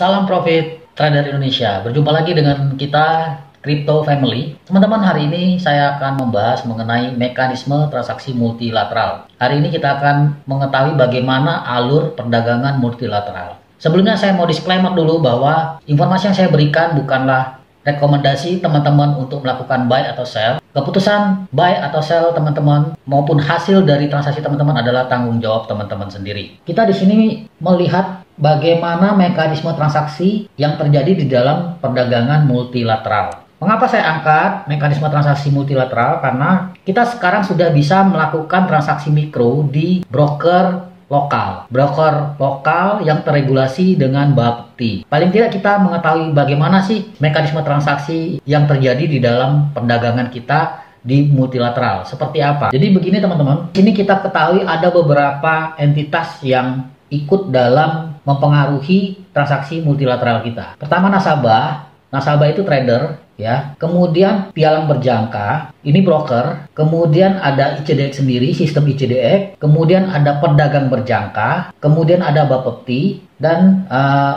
Salam profit trader Indonesia. Berjumpa lagi dengan kita Crypto Family. Teman-teman, hari ini saya akan membahas mengenai mekanisme transaksi multilateral. Hari ini kita akan mengetahui bagaimana alur perdagangan multilateral. Sebelumnya saya mau disclaimer dulu bahwa informasi yang saya berikan bukanlah rekomendasi teman-teman untuk melakukan buy atau sell. Keputusan buy atau sell teman-teman maupun hasil dari transaksi teman-teman adalah tanggung jawab teman-teman sendiri. Kita di sini melihat bagaimana mekanisme transaksi yang terjadi di dalam perdagangan multilateral. Mengapa saya angkat mekanisme transaksi multilateral? Karena kita sekarang sudah bisa melakukan transaksi mikro di broker lokal yang terregulasi dengan Bapepti. Paling tidak kita mengetahui bagaimana sih mekanisme transaksi yang terjadi di dalam perdagangan kita di multilateral. Seperti apa? Jadi begini teman-teman, sini kita ketahui ada beberapa entitas yang ikut dalam mempengaruhi transaksi multilateral kita. Pertama nasabah itu trader, ya. Kemudian pialang berjangka, ini broker. Kemudian ada ICDX sendiri, sistem ICDX. Kemudian ada pedagang berjangka. Kemudian ada Bapepti dan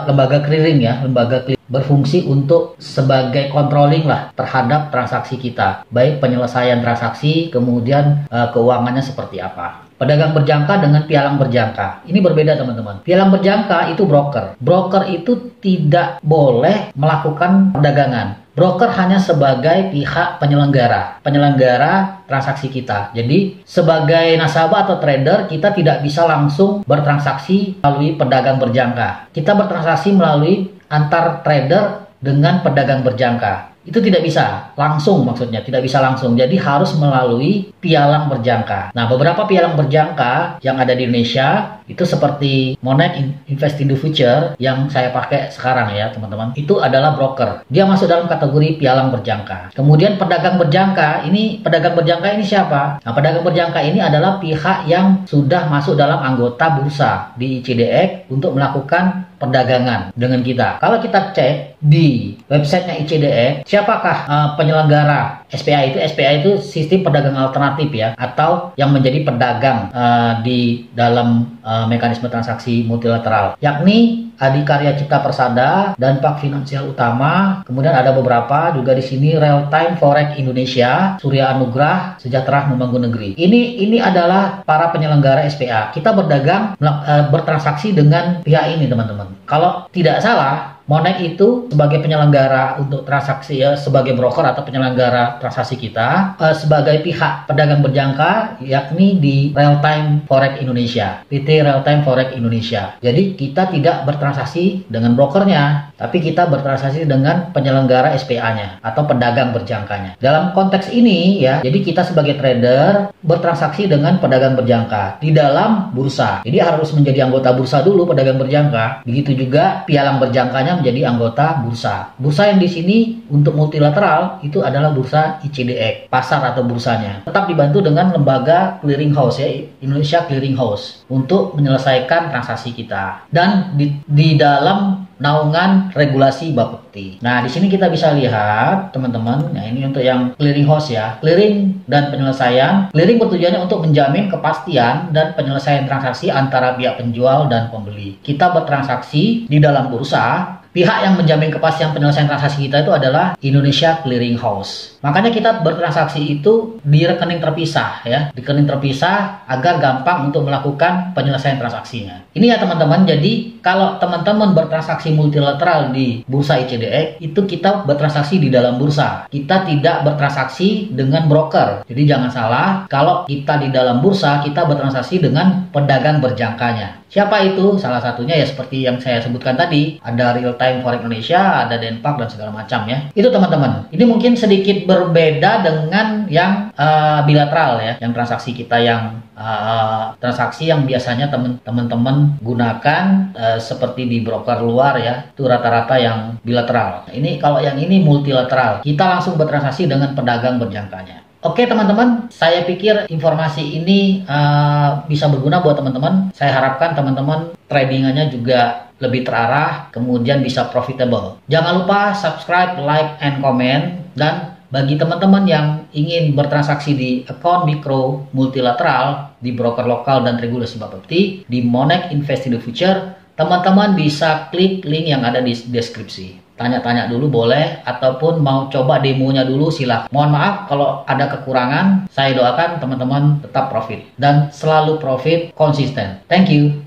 lembaga clearing, ya. Lembaga clearing berfungsi untuk sebagai controlling lah terhadap transaksi kita, baik penyelesaian transaksi, kemudian keuangannya seperti apa. Pedagang berjangka dengan pialang berjangka ini berbeda teman-teman. Pialang berjangka itu broker. Broker itu tidak boleh melakukan perdagangan. Broker hanya sebagai pihak penyelenggara transaksi kita. Jadi sebagai nasabah atau trader kita tidak bisa langsung bertransaksi melalui pedagang berjangka. Kita bertransaksi melalui antar trader dengan pedagang berjangka. Itu tidak bisa langsung, maksudnya tidak bisa langsung. Jadi harus melalui pialang berjangka. Nah, beberapa pialang berjangka yang ada di Indonesia itu seperti Monex Invest in the Future yang saya pakai sekarang, ya teman-teman. Itu adalah broker. Dia masuk dalam kategori pialang berjangka. Kemudian pedagang berjangka ini siapa? Nah, pedagang berjangka ini adalah pihak yang sudah masuk dalam anggota bursa di ICDX untuk melakukan perdagangan dengan kita. Kalau kita cek di websitenya ICDX, siapakah penyelenggara SPA itu? SPA itu sistem pedagang alternatif, ya, atau yang menjadi pedagang di dalam mekanisme transaksi multilateral, yakni Adikarya Cipta Persada dan Pak Finansial Utama. Kemudian ada beberapa juga di sini, Real Time Forex Indonesia, Surya Anugrah, Sejahtera Membangun Negeri. Ini adalah para penyelenggara SPA. Kita bertransaksi dengan pihak ini teman-teman. Kalau tidak salah, Monex itu sebagai penyelenggara untuk transaksi, ya, sebagai broker atau penyelenggara transaksi kita, sebagai pihak pedagang berjangka, yakni di Real Time Forex Indonesia, PT Real Time Forex Indonesia. Jadi kita tidak bertransaksi dengan brokernya, tapi kita bertransaksi dengan penyelenggara SPA-nya atau pedagang berjangkanya. Dalam konteks ini, ya, jadi kita sebagai trader bertransaksi dengan pedagang berjangka di dalam bursa. Jadi harus menjadi anggota bursa dulu pedagang berjangka. Begitu juga pialang berjangkanya menjadi anggota bursa. Bursa yang di sini untuk multilateral itu adalah bursa ICDX, pasar atau bursanya. Tetap dibantu dengan lembaga clearing house, ya, Indonesia Clearing House, untuk menyelesaikan transaksi kita. Dan di dalam naungan regulasi Bapepti. Nah, di sini kita bisa lihat teman-teman. Nah, ini untuk yang clearing house, ya. Clearing dan penyelesaian. Clearing bertujuannya untuk menjamin kepastian dan penyelesaian transaksi antara pihak penjual dan pembeli. Kita bertransaksi di dalam bursa. Pihak yang menjamin kepastian penyelesaian transaksi kita itu adalah Indonesia Clearing House. Makanya kita bertransaksi itu di rekening terpisah, ya, di rekening terpisah agar gampang untuk melakukan penyelesaian transaksinya. Ini, ya teman-teman. Jadi kalau teman-teman bertransaksi multilateral di bursa ICDX, itu kita bertransaksi di dalam bursa. Kita tidak bertransaksi dengan broker. Jadi jangan salah, kalau kita di dalam bursa, kita bertransaksi dengan pedagang berjangkanya. Siapa itu? Salah satunya, ya, seperti yang saya sebutkan tadi, ada Real Time Forex Indonesia, ada Denpak dan segala macam, ya. Itu teman-teman. Ini mungkin sedikit berbeda dengan yang bilateral, ya, yang transaksi kita yang transaksi yang biasanya teman-teman gunakan seperti di broker luar, ya, itu rata-rata yang bilateral. Ini kalau yang ini multilateral, kita langsung bertransaksi dengan pedagang berjangkanya. Oke teman-teman, saya pikir informasi ini bisa berguna buat teman-teman. Saya harapkan teman-teman tradingannya juga lebih terarah, kemudian bisa profitable. Jangan lupa subscribe, like, and comment. Dan bagi teman-teman yang ingin bertransaksi di akun mikro multilateral di broker lokal dan regulasi Bapepti, di Monex Invest in the Future, teman-teman bisa klik link yang ada di deskripsi. Tanya-tanya dulu boleh, ataupun mau coba demonya dulu silahkan. Mohon maaf kalau ada kekurangan, saya doakan teman-teman tetap profit dan selalu profit konsisten. Thank you.